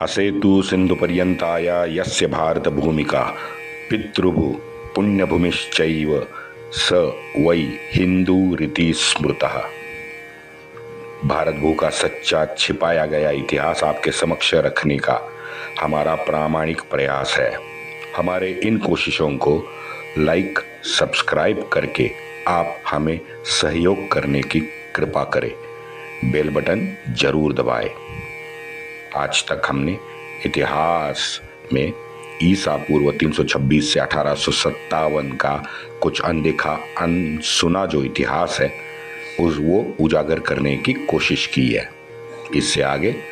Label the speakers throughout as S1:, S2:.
S1: असेतु सिन्धुपर्यन्ताय यस्य भारतभूमिका पितृभु पुण्यभूमिश्चैव स वै हिंदूरिति स्मृतः। भारत भू का सच्चा छिपाया गया इतिहास आपके समक्ष रखने का हमारा प्रामाणिक प्रयास है। हमारे इन कोशिशों को लाइक सब्सक्राइब करके आप हमें सहयोग करने की कृपा करें। बेल बटन जरूर दबाएं। आज तक हमने इतिहास में ईसा पूर्व 326 से 1857 का कुछ अनदेखा अनसुना जो इतिहास है वो उजागर करने की कोशिश की है। इससे आगे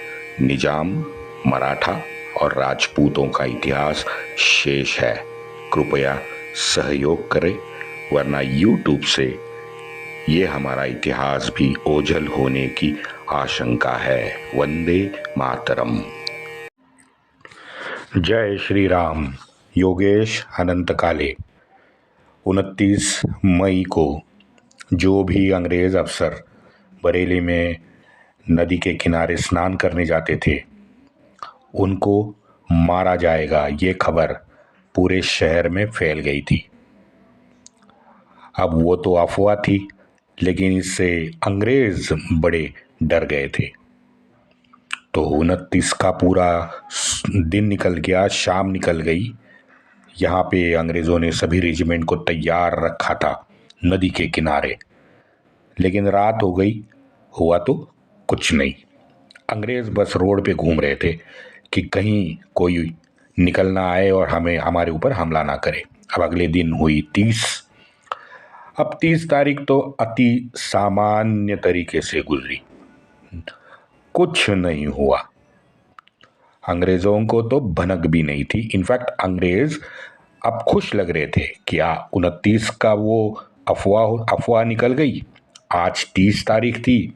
S1: निजाम, मराठा और राजपूतों का इतिहास शेष है। कृपया सहयोग करें, वरना YouTube से ये हमारा इतिहास भी ओझल होने की आशंका है। वंदे मातरम। जय श्री राम। योगेश अनंत काले। 29 मई को जो भी अंग्रेज अफसर बरेली में नदी के किनारे स्नान करने जाते थे उनको मारा जाएगा, ये खबर पूरे शहर में फैल गई थी। अब वो तो अफवाह थी, लेकिन इससे अंग्रेज बड़े डर गए थे। तो 29 का पूरा दिन निकल गया, शाम निकल गई। यहाँ पे अंग्रेज़ों ने सभी रेजिमेंट को तैयार रखा था नदी के किनारे, लेकिन रात हो गई, हुआ तो कुछ नहीं। अंग्रेज़ बस रोड पे घूम रहे थे कि कहीं कोई निकल ना आए और हमारे ऊपर हमला ना करे। अब अगले दिन हुई 30। अब 30 तारीख तो अति सामान्य तरीके से गुजरी, कुछ नहीं हुआ। अंग्रेजों को तो भनक भी नहीं थी। इनफैक्ट अंग्रेज अब खुश लग रहे थे कि 29 का वो अफवाह निकल गई। आज 30 तारीख थी,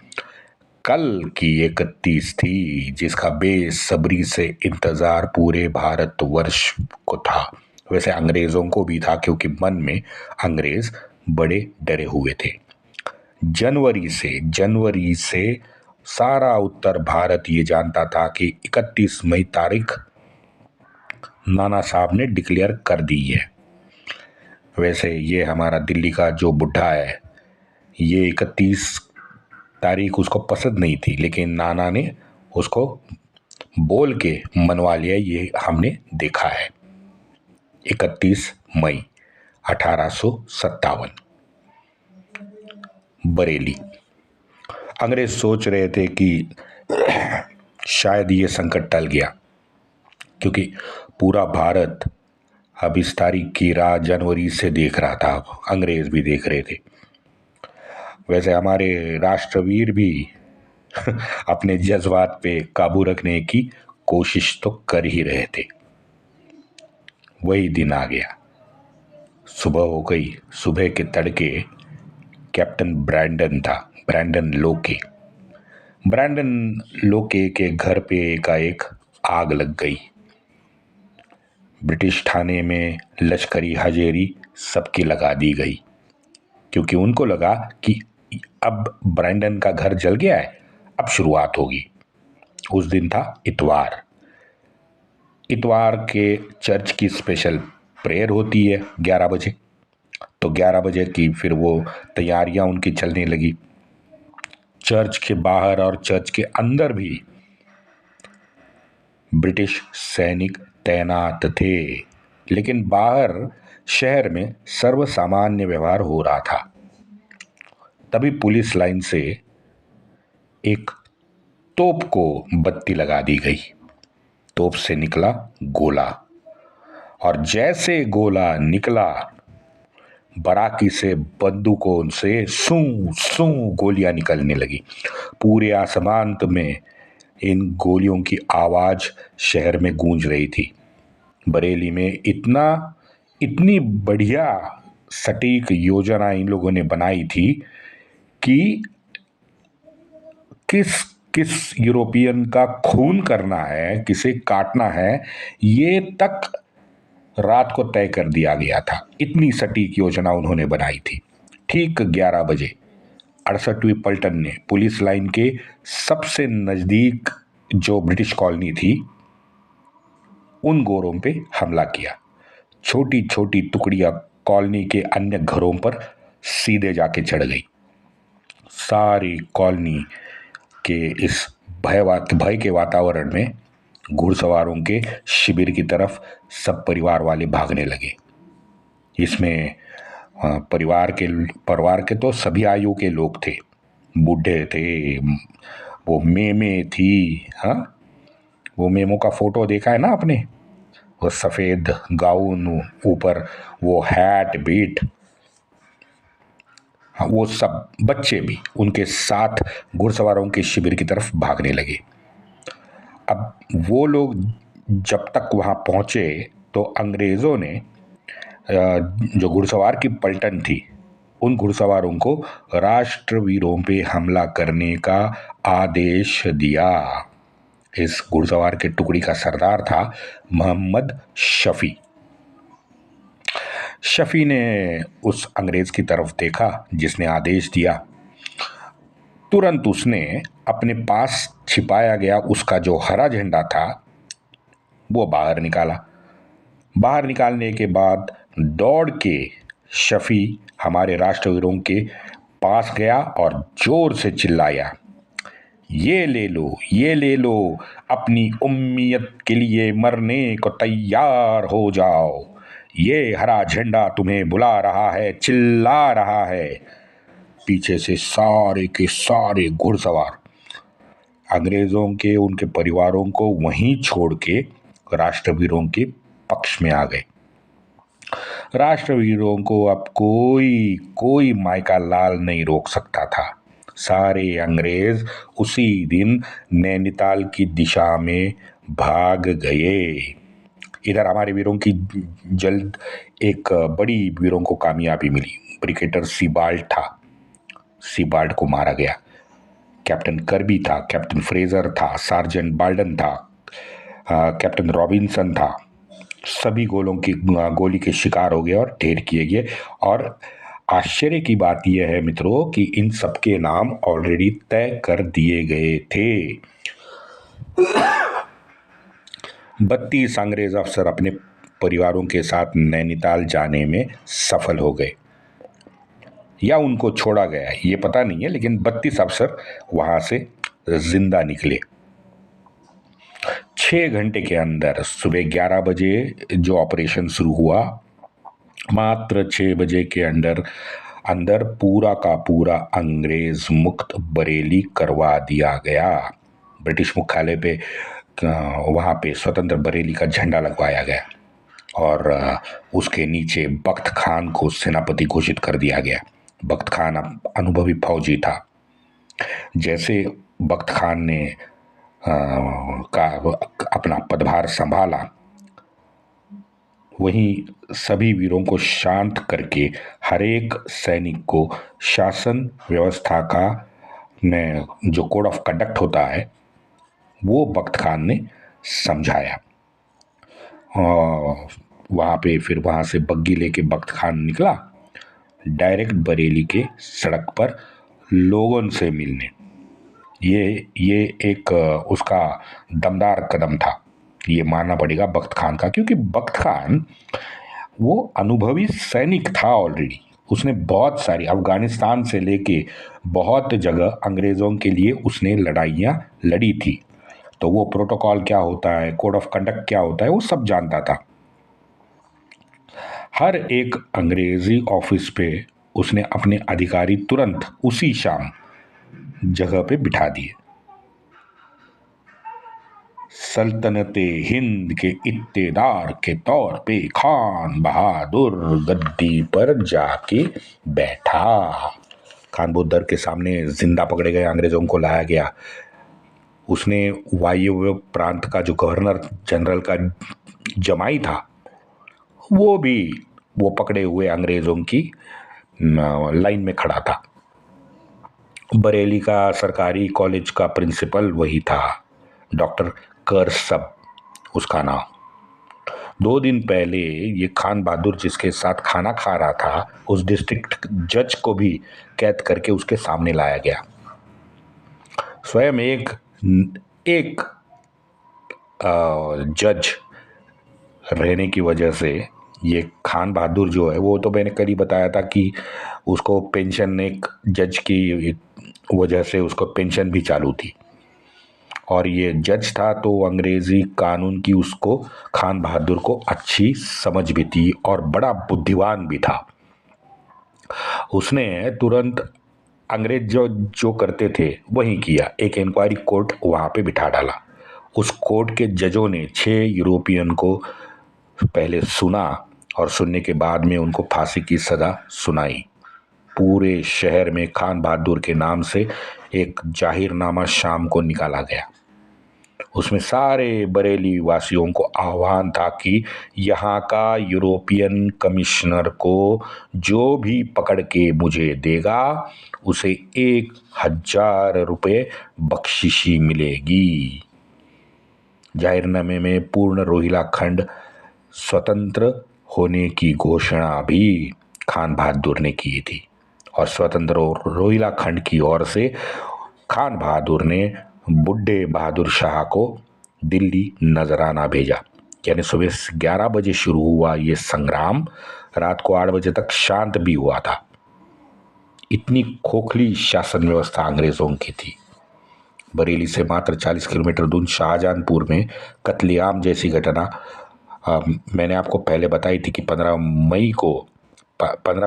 S1: कल की 31 थी, जिसका बेसब्री से इंतजार पूरे भारतवर्ष को था। वैसे अंग्रेजों को भी था, क्योंकि मन में अंग्रेज बड़े डरे हुए थे। जनवरी से सारा उत्तर भारत ये जानता था कि 31 मई तारीख नाना साहब ने डिक्लेयर कर दी है। वैसे ये हमारा दिल्ली का जो बुढ़ा है, ये 31 तारीख उसको पसंद नहीं थी, लेकिन नाना ने उसको बोल के मनवा लिया। ये हमने देखा है। 31 मई 1857 बरेली। अंग्रेज सोच रहे थे कि शायद ये संकट टल गया, क्योंकि पूरा भारत अब इस तारीख की राह जनवरी से देख रहा था। अंग्रेज भी देख रहे थे। वैसे हमारे राष्ट्रवीर भी अपने जज्बात पे काबू रखने की कोशिश तो कर ही रहे थे। वही दिन आ गया। सुबह हो गई। सुबह के तड़के कैप्टन ब्रैंडन लोके के घर पे एकाएक आग लग गई। ब्रिटिश थाने में लश्करी हाजिरी सबकी लगा दी गई, क्योंकि उनको लगा कि अब ब्रैंडन का घर जल गया है, अब शुरुआत होगी। उस दिन था इतवार के चर्च की स्पेशल प्रेयर होती है 11 बजे। तो 11 बजे की फिर वो तैयारियां उनकी चलने लगी। चर्च के बाहर और चर्च के अंदर भी ब्रिटिश सैनिक तैनात थे, लेकिन बाहर शहर में सर्वसामान्य व्यवहार हो रहा था। तभी पुलिस लाइन से एक तोप को बत्ती लगा दी गई। तोप से निकला गोला, और जैसे गोला निकला, बराकी से बंदूकों से सू गोलियां निकलने लगी। पूरे आसमान में इन गोलियों की आवाज शहर में गूंज रही थी। बरेली में इतनी बढ़िया सटीक योजना इन लोगों ने बनाई थी कि किस यूरोपियन का खून करना है, किसे काटना है, ये तक रात को तय कर दिया गया था। इतनी सटीक योजना उन्होंने बनाई थी। ठीक 11 बजे 68वीं पलटन ने पुलिस लाइन के सबसे नजदीक जो ब्रिटिश कॉलोनी थी उन गोरों पे हमला किया। छोटी छोटी टुकड़ियां कॉलोनी के अन्य घरों पर सीधे जाके चढ़ गई। सारी कॉलोनी के इस भय के वातावरण में घुड़सवारों के शिविर की तरफ सब परिवार वाले भागने लगे। इसमें परिवार के तो सभी आयु के लोग थे। बूढ़े थे, वो मेमे थी। हाँ, वो मेमो का फोटो देखा है ना आपने, वो सफेद गाउन, ऊपर वो हैट बीट। हाँ, वो सब बच्चे भी उनके साथ घुड़सवारों के शिविर की तरफ भागने लगे। अब वो लोग जब तक वहां पहुंचे तो अंग्रेजों ने जो घुड़सवार की पलटन थी उन घुड़सवारों को राष्ट्रवीरों पे हमला करने का आदेश दिया। इस घुड़सवार के टुकड़ी का सरदार था मोहम्मद शफी। शफी ने उस अंग्रेज की तरफ देखा जिसने आदेश दिया। तुरंत उसने अपने पास छिपाया गया उसका जो हरा झंडा था वो बाहर निकाला। बाहर निकालने के बाद दौड़ के शफी हमारे राष्ट्रवीरों के पास गया और जोर से चिल्लाया, ये ले लो, अपनी उम्मीद के लिए मरने को तैयार हो जाओ। ये हरा झंडा तुम्हें बुला रहा है, चिल्ला रहा है। पीछे से सारे के सारे घुड़सवार अंग्रेजों के उनके परिवारों को वहीं छोड़ के राष्ट्रवीरों के पक्ष में आ गए। राष्ट्रवीरों को अब कोई मायका लाल नहीं रोक सकता था। सारे अंग्रेज उसी दिन नैनीताल की दिशा में भाग गए। इधर हमारे वीरों की जल्द एक बड़ी वीरों को कामयाबी मिली। ब्रिगेडियर सीबाल्ट को मारा गया। कैप्टन कर्बी था, कैप्टन फ्रेजर था, सार्जेंट बाल्डन था, कैप्टन रॉबिन्सन था। सभी गोली के शिकार हो गए और ढेर किए गए। और आश्चर्य की बात यह है मित्रों कि इन सबके नाम ऑलरेडी तय कर दिए गए थे। 32 अंग्रेज अफसर अपने परिवारों के साथ नैनीताल जाने में सफल हो गए या उनको छोड़ा गया ये पता नहीं है, लेकिन 32 अफसर वहां से जिंदा निकले। 6 घंटे के अंदर सुबह 11 बजे जो ऑपरेशन शुरू हुआ, मात्र 6 बजे के अंदर पूरा का पूरा अंग्रेज मुक्त बरेली करवा दिया गया। ब्रिटिश मुख्यालय पे वहां पे स्वतंत्र बरेली का झंडा लगवाया गया और उसके नीचे बख्त खान को सेनापति घोषित कर दिया गया। बख्त खान अनुभवी फौजी था। जैसे बख्त खान ने अपना पदभार संभाला, वहीं सभी वीरों को शांत करके हर एक सैनिक को शासन व्यवस्था का में जो कोड ऑफ कंडक्ट होता है वो बख्त खान ने समझाया। वहां से बग्गी लेके बख्त खान निकला डायरेक्ट बरेली के सड़क पर लोगों से मिलने। ये एक उसका दमदार कदम था, ये मानना पड़ेगा बख्त खान का, क्योंकि बख्त खान वो अनुभवी सैनिक था ऑलरेडी। उसने बहुत सारी अफगानिस्तान से लेके बहुत जगह अंग्रेजों के लिए उसने लड़ाइयाँ लड़ी थी, तो वो प्रोटोकॉल क्या होता है, कोड ऑफ कंडक्ट क्या होता है, वो सब जानता था। हर एक अंग्रेजी ऑफिस पे उसने अपने अधिकारी तुरंत उसी शाम जगह पे बिठा दिए। सल्तनते हिंद के इत्तेदार के तौर पे खान बहादुर गद्दी पर जाके बैठा। खान बहादुर के सामने जिंदा पकड़े गए अंग्रेजों को लाया गया। उसने वायव्य प्रांत का जो गवर्नर जनरल का जमाई था वो पकड़े हुए अंग्रेजों की लाइन में खड़ा था। बरेली का सरकारी कॉलेज का प्रिंसिपल वही था, डॉक्टर करसब उसका नाम। 2 दिन पहले ये खान बहादुर जिसके साथ खाना खा रहा था, उस डिस्ट्रिक्ट जज को भी कैद करके उसके सामने लाया गया। स्वयं एक जज रहने की वजह से ये खान बहादुर जो है, वो तो मैंने कल ही बताया था कि उसको पेंशन, एक जज की वजह से उसको पेंशन भी चालू थी, और ये जज था तो अंग्रेजी कानून की उसको, खान बहादुर को अच्छी समझ भी थी और बड़ा बुद्धिमान भी था। उसने तुरंत अंग्रेज जो जो करते थे वही किया। एक इंक्वायरी कोर्ट वहाँ पे बिठा डाला। उस कोर्ट के जजों ने 6 यूरोपियन को पहले सुना और सुनने के बाद में उनको फांसी की सजा सुनाई। पूरे शहर में खान बहादुर के नाम से एक जाहिरनामा शाम को निकाला गया। उसमें सारे बरेली वासियों को आह्वान था कि यहाँ का यूरोपियन कमिश्नर को जो भी पकड़ के मुझे देगा उसे 1,000 रुपये बख्शिशी मिलेगी। जाहिरनामे में पूर्ण रोहिला खंड स्वतंत्र होने की घोषणा भी खान बहादुर ने की थी, और स्वतंत्र रोहिला खंड की ओर से खान बहादुर ने बुड्ढे बहादुर शाह को दिल्ली नजराना भेजा। यानी सुबह 11 बजे शुरू हुआ ये संग्राम, रात को 8 बजे तक शांत भी हुआ था। इतनी खोखली शासन व्यवस्था अंग्रेजों की थी। बरेली से मात्र 40 किलोमीटर दूर शाहजहांपुर में कत्लेआम जैसी घटना मैंने आपको पहले बताई थी कि 15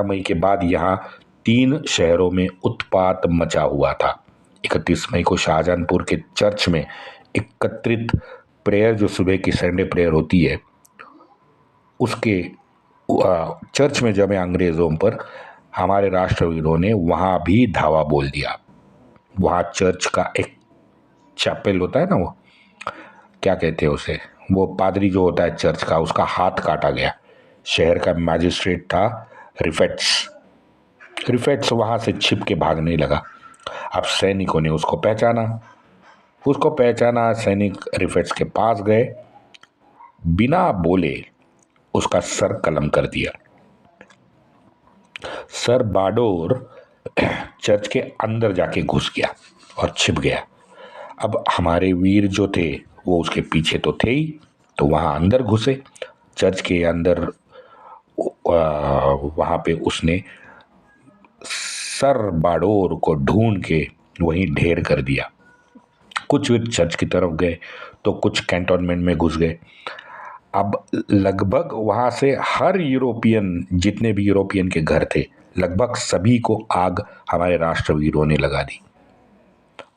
S1: मई के बाद यहाँ 3 शहरों में उत्पात मचा हुआ था। 31 मई को शाहजहांपुर के चर्च में एकत्रित प्रेयर, जो सुबह की संडे प्रेयर होती है, उसके चर्च में जमे अंग्रेजों पर हमारे राष्ट्रवीरों ने वहाँ भी धावा बोल दिया। वहाँ चर्च का एक चैपल होता है ना, वो क्या कहते हैं उसे, वो पादरी जो होता है चर्च का, उसका हाथ काटा गया। शहर का मैजिस्ट्रेट था रिफेट्स वहाँ से छिप के भागने लगा। अब सैनिकों ने उसको पहचाना। सैनिक रिफेट्स के पास गए, बिना बोले उसका सर कलम कर दिया। सर बाडोर चर्च के अंदर जाके घुस गया और छिप गया। अब हमारे वीर जो थे वो उसके पीछे तो थे ही, तो वहाँ अंदर घुसे। चर्च के अंदर वहाँ पे उसने सर बाडोर को ढूंढ के वहीं ढेर कर दिया। कुछ वीर चर्च की तरफ गए तो कुछ कैंटोनमेंट में घुस गए। अब लगभग वहाँ से हर यूरोपियन, जितने भी यूरोपियन के घर थे, लगभग सभी को आग हमारे राष्ट्रवीरों ने लगा दी।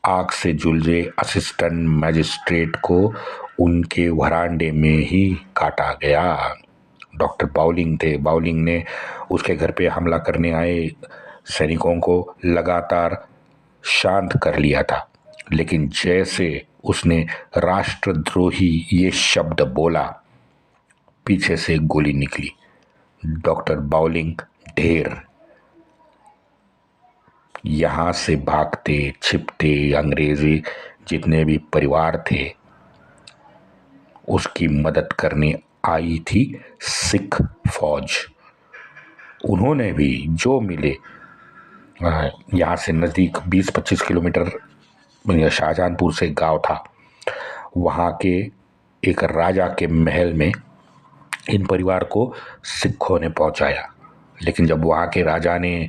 S1: आग से जुलझे असिस्टेंट मैजिस्ट्रेट को उनके वरांडे में ही काटा गया। डॉक्टर बाउलिंग थे। बाउलिंग ने उसके घर पे हमला करने आए सैनिकों को लगातार शांत कर लिया था, लेकिन जैसे उसने राष्ट्रद्रोही ये शब्द बोला, पीछे से गोली निकली। डॉक्टर बाउलिंग ढेर। यहाँ से भागते छिपते अंग्रेजी जितने भी परिवार थे उसकी मदद करने आई थी सिख फौज। उन्होंने भी जो मिले, यहाँ से नज़दीक 20-25 किलोमीटर शाहजहांपुर से गांव था, वहाँ के एक राजा के महल में इन परिवार को सिखों ने पहुंचाया। लेकिन जब वहाँ के राजा ने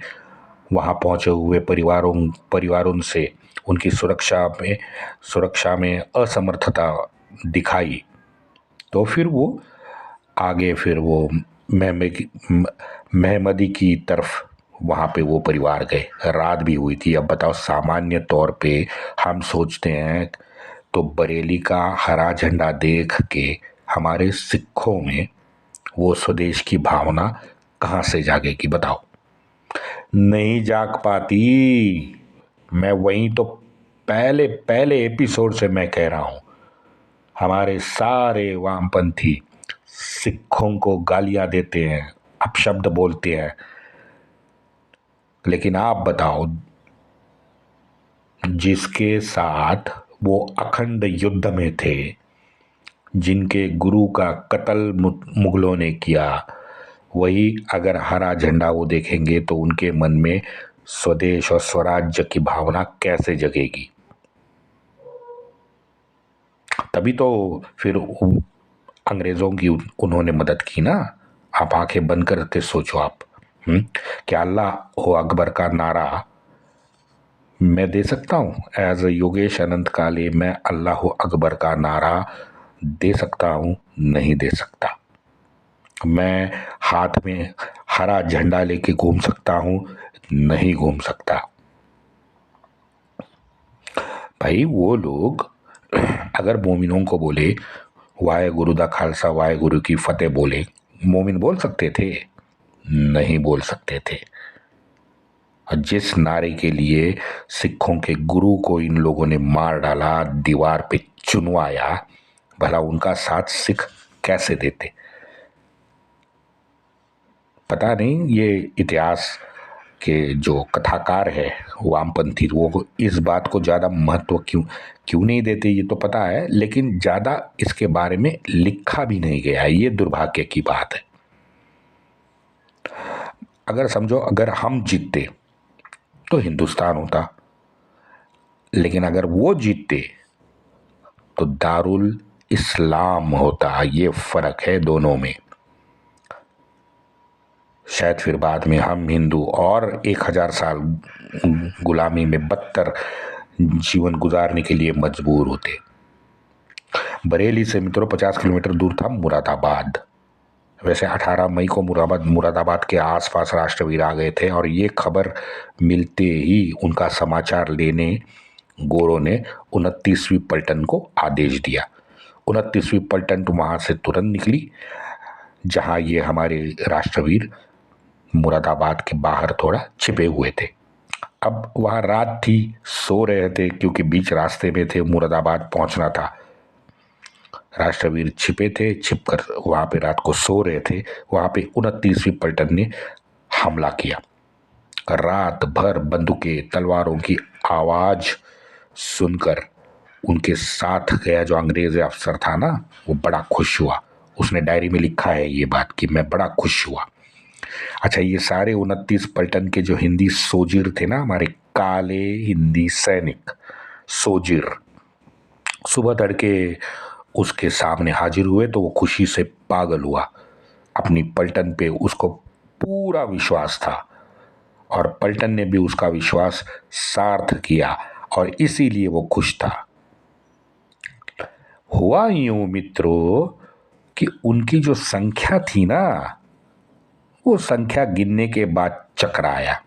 S1: वहाँ पहुंचे हुए परिवारों से उनकी सुरक्षा में असमर्थता दिखाई, तो फिर वो आगे महमदी की तरफ वहाँ पे वो परिवार गए। रात भी हुई थी। अब बताओ, सामान्य तौर पे हम सोचते हैं तो बरेली का हरा झंडा देख के हमारे सिखों में वो स्वदेश की भावना कहाँ से जागेगी, बताओ? नहीं जाग पाती। मैं वहीं तो पहले एपिसोड से मैं कह रहा हूँ, हमारे सारे वामपंथी सिखों को गालियां देते हैं, अपशब्द बोलते हैं, लेकिन आप बताओ, जिसके साथ वो अखंड युद्ध में थे, जिनके गुरु का कत्ल मुगलों ने किया, वही अगर हरा झंडा वो देखेंगे तो उनके मन में स्वदेश और स्वराज्य की भावना कैसे जगेगी? तभी तो फिर अंग्रेज़ों की उन्होंने मदद की ना। आप आंखें बंद करके सोचो आप। क्या अल्लाह हो अकबर का नारा मैं दे सकता हूँ? एज योगेश अनंत काले मैं अल्लाह अकबर का नारा दे सकता हूँ? नहीं दे सकता। मैं हाथ में हरा झंडा लेके घूम सकता हूँ? नहीं घूम सकता। भाई वो लोग अगर मोमिनों को बोले वाहे गुरु दा खालसा वाहे गुरु की फतेह बोले, मोमिन बोल सकते थे? नहीं बोल सकते थे। जिस नारे के लिए सिखों के गुरु को इन लोगों ने मार डाला, दीवार पे चुनवाया, भला उनका साथ सिख कैसे देते? पता नहीं ये इतिहास के जो कथाकार है वामपंथी वो इस बात को ज़्यादा महत्व क्यों क्यों नहीं देते ये तो पता है, लेकिन ज़्यादा इसके बारे में लिखा भी नहीं गया है। ये दुर्भाग्य की बात है। अगर समझो अगर हम जीतते तो हिंदुस्तान होता, लेकिन अगर वो जीतते तो दारुल इस्लाम होता। ये फर्क है दोनों में। शायद फिर बाद में हम हिंदू और 1000 साल गुलामी में बदतर जीवन गुजारने के लिए मजबूर होते। बरेली से मित्रों 50 किलोमीटर दूर था मुरादाबाद। वैसे 18 मई को मुरादाबाद के आसपास राष्ट्रवीर आ गए थे और ये खबर मिलते ही उनका समाचार लेने गोरों ने 29वीं पलटन को आदेश दिया। 29वीं पलटन वहां से तुरंत निकली जहां ये हमारे राष्ट्रवीर मुरादाबाद के बाहर थोड़ा छिपे हुए थे। अब वहां रात थी, सो रहे थे क्योंकि बीच रास्ते में थे, मुरादाबाद पहुंचना था। राष्ट्रवीर छिपे थे, छिपकर वहां पे रात को सो रहे थे। वहां पे 29वीं पलटन ने हमला किया। रात भर बंदूकें तलवारों की आवाज सुनकर उनके साथ गया जो अंग्रेज अफसर था ना, वो बड़ा खुश हुआ। उसने डायरी में लिखा है ये बात कि मैं बड़ा खुश हुआ। अच्छा, ये सारे 29 पलटन के जो हिंदी सोजिर थे ना, हमारे काले हिंदी सैनिक सोजिर, सुबह तड़के उसके सामने हाजिर हुए तो वो खुशी से पागल हुआ। अपनी पलटन पे उसको पूरा विश्वास था और पलटन ने भी उसका विश्वास सार्थ किया और इसीलिए वो खुश था। हुआ यूं मित्रों कि उनकी जो संख्या थी ना, वो संख्या गिनने के बाद चकराया।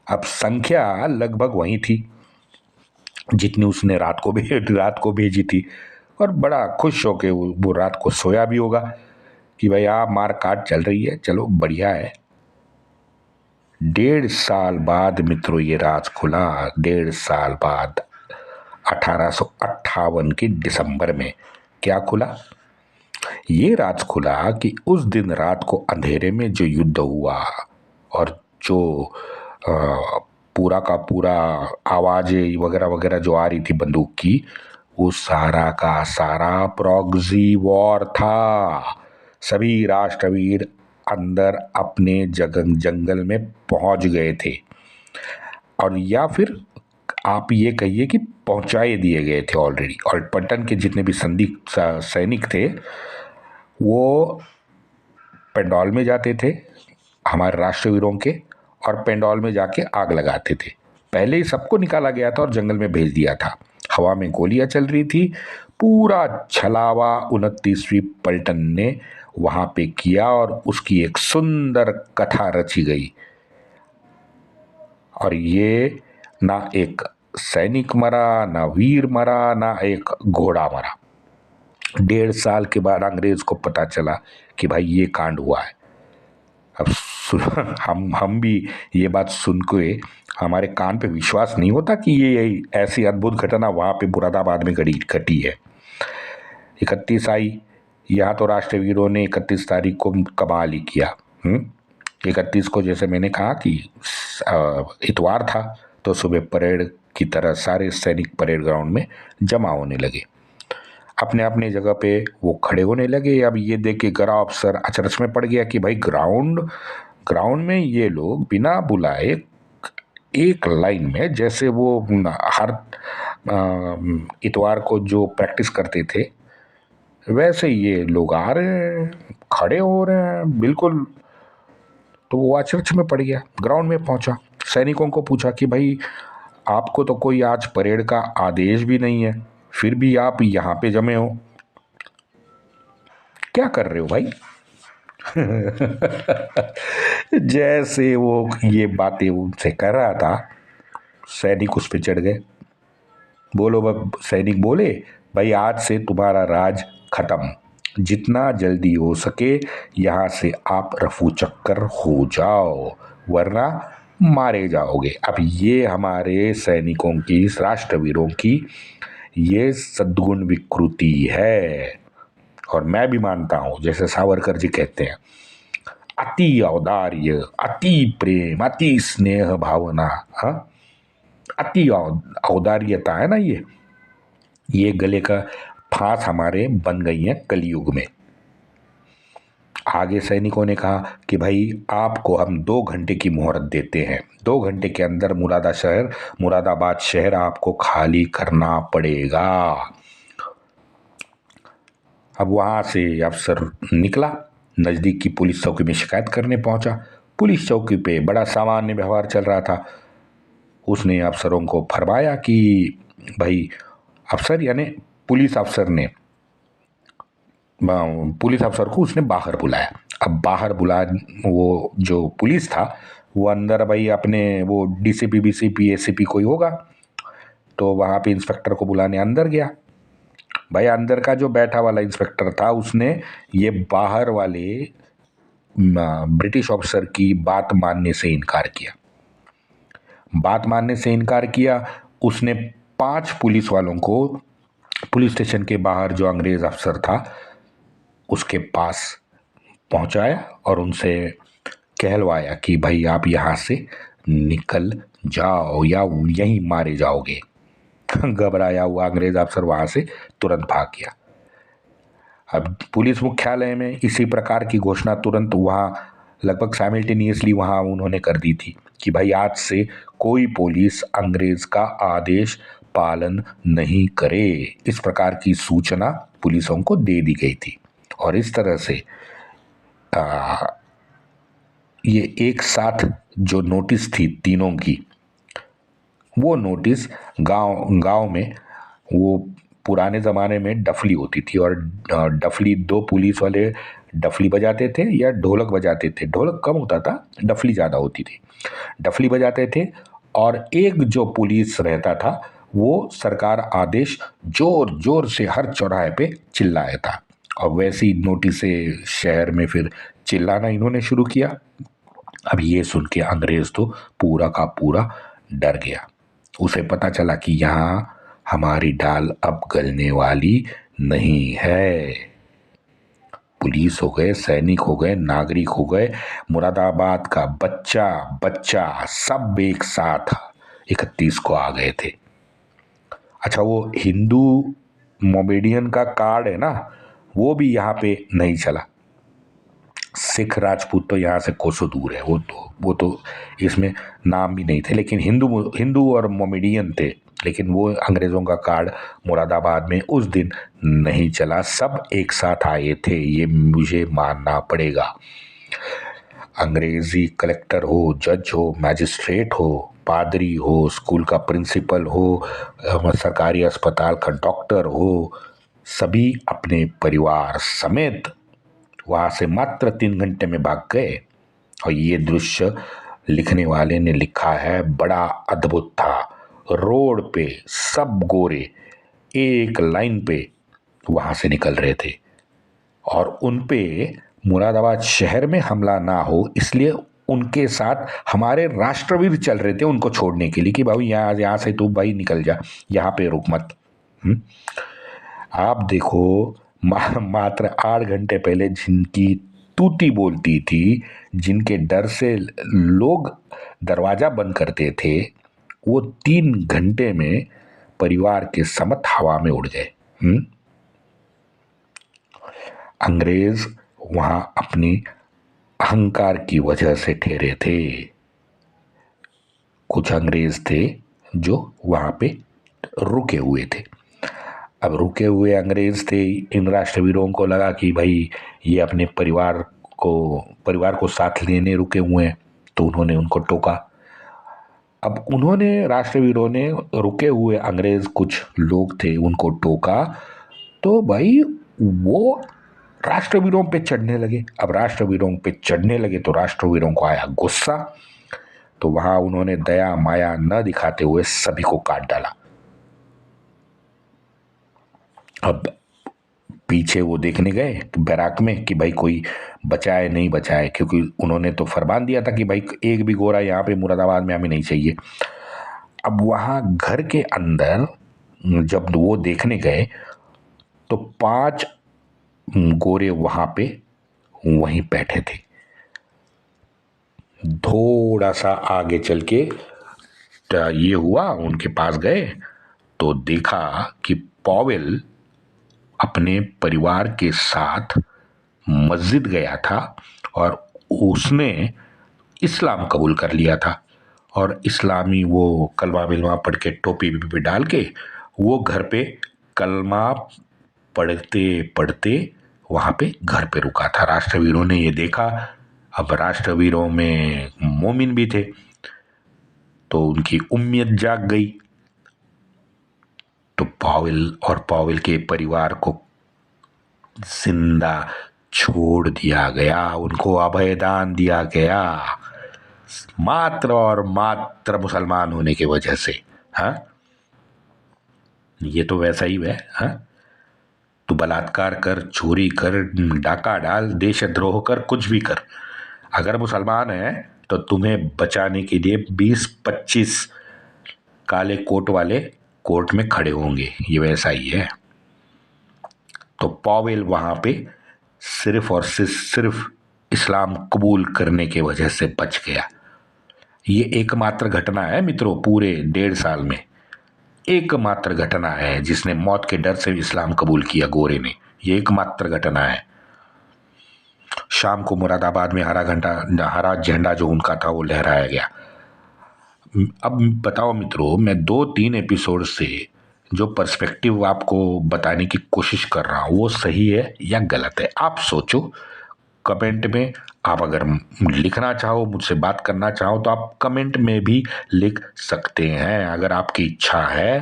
S1: अब संख्या लगभग वही थी जितनी उसने रात को भेजी थी और बड़ा खुश होके वो रात को सोया भी होगा कि भाई आप मार काट चल रही है, चलो बढ़िया है। 1.5 साल बाद मित्रों ये राज खुला। 1.5 साल बाद 1858 के दिसंबर में क्या खुला? ये राज खुला कि उस दिन रात को अंधेरे में जो युद्ध हुआ और जो पूरा का पूरा आवाजें वगैरह वगैरह जो आ रही थी बंदूक की, वो सारा का सारा प्रॉक्सी वॉर था। सभी राष्ट्रवीर अंदर अपने जंगल में पहुंच गए थे, और या फिर आप ये कहिए कि पहुंचाए दिए गए थे ऑलरेडी। और पलटन के जितने भी संधि सैनिक थे वो पेंडौल में जाते थे हमारे राष्ट्रवीरों के, और पेंडौल में जाके आग लगाते थे। पहले ही सबको निकाला गया था और जंगल में भेज दिया था। हवा में गोलियां चल रही थी। पूरा छलावा 29वीं पलटन ने वहां पे किया और उसकी एक सुंदर कथा रची गई। और ये ना एक सैनिक मरा, ना वीर मरा, ना एक घोड़ा मरा। 1.5 साल के बाद अंग्रेज को पता चला कि भाई ये कांड हुआ है। अब हम भी ये बात सुन के हमारे कान पे विश्वास नहीं होता कि ये ऐसी अद्भुत घटना वहाँ पे मुरादाबाद में घटी है। 31 आई, यहाँ तो राष्ट्रवीरों ने 31 तारीख को कमाल ही किया। 31 को जैसे मैंने कहा कि इतवार था, तो सुबह परेड की तरह सारे सैनिक परेड ग्राउंड में जमा होने लगे। अपने अपने जगह पे वो खड़े होने लगे। अब ये देख के गरा अफसर अचरज में पड़ गया कि भाई ग्राउंड में ये लोग बिना बुलाए एक लाइन में, जैसे वो हर इतवार को जो प्रैक्टिस करते थे वैसे ये लोग आ रहे हैं, खड़े हो रहे हैं बिल्कुल। तो वो अचरज में पड़ गया, ग्राउंड में पहुंचा, सैनिकों को पूछा कि भाई आपको तो कोई आज परेड का आदेश भी नहीं है, फिर भी आप यहाँ पे जमे हो, क्या कर रहे हो भाई? जैसे वो ये बातें उनसे कर रहा था, सैनिक उस पे चढ़ गए। सैनिक बोले, भाई आज से तुम्हारा राज खत्म, जितना जल्दी हो सके यहाँ से आप रफू चक्कर हो जाओ, वरना मारे जाओगे। अब ये हमारे सैनिकों की, इस राष्ट्रवीरों की ये सद्गुण विकृति है। और मैं भी मानता हूं, जैसे सावरकर जी कहते हैं, अति औदार्य, अति प्रेम, अति स्नेह भावना, हाँ, अति औदार्यता है ना, ये गले का फांस हमारे बन गई है कलयुग में। आगे सैनिकों ने कहा कि भाई आपको हम 2 घंटे की मोहलत देते हैं, 2 घंटे के अंदर मुरादाबाद शहर आपको खाली करना पड़ेगा। अब वहां से अफसर निकला, नजदीक की पुलिस चौकी में शिकायत करने पहुंचा। पुलिस चौकी पे बड़ा सामान्य व्यवहार चल रहा था। उसने अफसरों को फरमाया कि भाई, अफसर यानी पुलिस अफसर ने, पुलिस अफसर को उसने बाहर बुलाया। अब बाहर बुला, वो जो पुलिस था वो अंदर भाई अपने वो डीसीपी बीसीपी एसीपी कोई होगा, तो वहाँ पे इंस्पेक्टर को बुलाने अंदर गया। भाई अंदर का जो बैठा वाला इंस्पेक्टर था उसने ये बाहर वाले ब्रिटिश ऑफिसर की बात मानने से इनकार किया। उसने 5 पुलिस वालों को पुलिस स्टेशन के बाहर जो अंग्रेज अफसर था उसके पास पहुंचाया और उनसे कहलवाया कि भाई आप यहाँ से निकल जाओ या यहीं मारे जाओगे। घबराया हुआ अंग्रेज अफसर वहां से तुरंत भाग गया। अब पुलिस मुख्यालय में इसी प्रकार की घोषणा तुरंत वहां लगभग साइमल्टेनियसली वहां उन्होंने कर दी थी कि भाई आज से कोई पुलिस अंग्रेज का आदेश पालन नहीं करे। इस प्रकार की सूचना पुलिसों को दे दी गई थी। और इस तरह से ये एक साथ जो नोटिस थी तीनों की, वो नोटिस गांव में, वो पुराने ज़माने में डफली होती थी और डफली 2 पुलिस वाले डफली बजाते थे या ढोलक बजाते थे। ढोलक कम होता था, डफली ज़्यादा होती थी। डफली बजाते थे और एक जो पुलिस रहता था वो सरकार आदेश जोर जोर से हर चौराहे पे चिल्लाया था। और वैसी नोटिस से शहर में फिर चिल्लाना इन्होंने शुरू किया। अब ये सुन के अंग्रेज तो पूरा का पूरा डर गया। उसे पता चला कि यहाँ हमारी दाल अब गलने वाली नहीं है। पुलिस हो गए, सैनिक हो गए, नागरिक हो गए, मुरादाबाद का बच्चा बच्चा सब एक साथ 31 को आ गए थे। अच्छा, वो हिंदू मोमेडियन का कार्ड है ना, वो भी यहाँ पे नहीं चला। सिख राजपूत तो यहाँ से कोसों दूर है, वो तो इसमें नाम भी नहीं थे, लेकिन हिंदू और मोमेडियन थे। लेकिन वो अंग्रेज़ों का कार्ड मुरादाबाद में उस दिन नहीं चला। सब एक साथ आए थे, ये मुझे मानना पड़ेगा। अंग्रेजी कलेक्टर हो, जज हो, मैजिस्ट्रेट हो, पादरी हो, स्कूल का प्रिंसिपल हो, सरकारी अस्पताल का डॉक्टर हो, सभी अपने परिवार समेत वहाँ से मात्र 3 घंटे में भाग गए। और ये दृश्य लिखने वाले ने लिखा है, बड़ा अद्भुत था। रोड पे सब गोरे एक लाइन पे वहां से निकल रहे थे और उन पे मुरादाबाद शहर में हमला ना हो इसलिए उनके साथ हमारे राष्ट्रवीर चल रहे थे उनको छोड़ने के लिए कि भाई यहाँ से तू भाई निकल जा, यहाँ पे रुक मत। आप देखो, मात्र 8 घंटे पहले जिनकी तूती बोलती थी, जिनके डर से लोग दरवाजा बंद करते थे, वो 3 घंटे में परिवार के समत हवा में उड़ गए। अंग्रेज वहां अपनी अहंकार की वजह से ठहरे थे। कुछ अंग्रेज थे जो वहां पे रुके हुए थे। अब रुके हुए अंग्रेज थे, इन राष्ट्रवीरों को लगा कि भाई ये अपने परिवार को साथ लेने रुके हुए हैं, तो उन्होंने उनको टोका। अब उन्होंने राष्ट्रवीरों ने रुके हुए अंग्रेज कुछ लोग थे उनको टोका, तो भाई वो राष्ट्रवीरों पे चढ़ने लगे। अब राष्ट्रवीरों पे चढ़ने लगे तो राष्ट्रवीरों को आया गुस्सा, तो वहां उन्होंने दया माया न दिखाते हुए सभी को काट डाला। अब पीछे वो देखने गए बैराक में कि भाई कोई बचाए नहीं बचाए, क्योंकि उन्होंने तो फरमान दिया था कि भाई एक भी गोरा यहाँ पे मुरादाबाद में हमें नहीं चाहिए। अब वहां घर के अंदर जब वो देखने गए तो 5 गोरे वहां पे वहीं बैठे थे। थोड़ा सा आगे चल के ये हुआ, उनके पास गए तो देखा कि पॉवेल अपने परिवार के साथ मस्जिद गया था और उसने इस्लाम कबूल कर लिया था, और इस्लामी वो कलमा बिलमा पढ़ के टोपी भी डाल के वो घर पे कलमा पढ़ते पढ़ते वहाँ पे घर पे रुका था। राष्ट्रवीरों ने ये देखा। अब राष्ट्रवीरों में मोमिन भी थे, तो उनकी उम्मीद जाग गई। तो पावेल के परिवार को जिंदा छोड़ दिया गया, उनको अभयदान दिया गया, मात्र और मात्र मुसलमान होने की वजह से। हाँ, ये तो वैसा ही है। हाँ, तू बलात्कार कर, चोरी कर, डाका डाल, देशद्रोह कर, कुछ भी कर, अगर मुसलमान है तो तुम्हें बचाने के लिए 20-25 काले कोट वाले कोर्ट में खड़े होंगे। ये वैसा ही है। तो पॉवेल वहां पे सिर्फ और सिर्फ इस्लाम कबूल करने के वजह से बच गया। ये एकमात्र घटना है मित्रों, पूरे 1.5 साल में एकमात्र घटना है जिसने मौत के डर से इस्लाम कबूल किया गोरे ने। ये एकमात्र घटना है। शाम को मुरादाबाद में हरा झंडा जो उनका था वो लहराया गया। अब बताओ मित्रों, मैं 2-3 एपिसोड से जो पर्सपेक्टिव आपको बताने की कोशिश कर रहा हूँ वो सही है या गलत है, आप सोचो। कमेंट में आप अगर लिखना चाहो, मुझसे बात करना चाहो तो आप कमेंट में भी लिख सकते हैं। अगर आपकी इच्छा है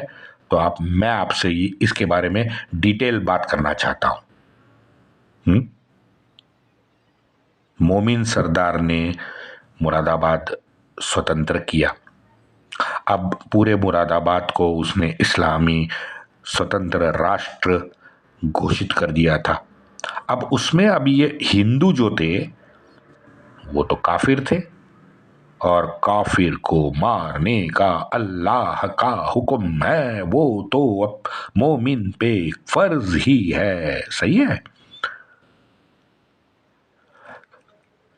S1: तो मैं आपसे इसके बारे में डिटेल बात करना चाहता हूँ। मोमिन सरदार ने मुरादाबाद स्वतंत्र किया। अब पूरे मुरादाबाद को उसने इस्लामी स्वतंत्र राष्ट्र घोषित कर दिया था। अब उसमें अब ये हिंदू जो थे वो तो काफिर थे, और काफिर को मारने का अल्लाह का हुक्म है, वो तो अब मोमिन पे फर्ज ही है। सही है।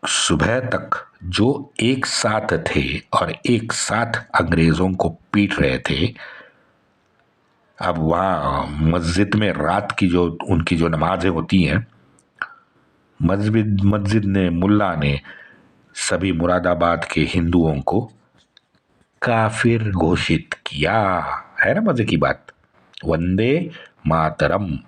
S1: सुबह तक जो एक साथ थे और एक साथ अंग्रेजों को पीट रहे थे, अब वहाँ मस्जिद में रात की जो उनकी जो नमाजें होती हैं, मस्जिद ने, मुल्ला ने सभी मुरादाबाद के हिंदुओं को काफिर घोषित किया। है ना मजे की बात। वंदे मातरम।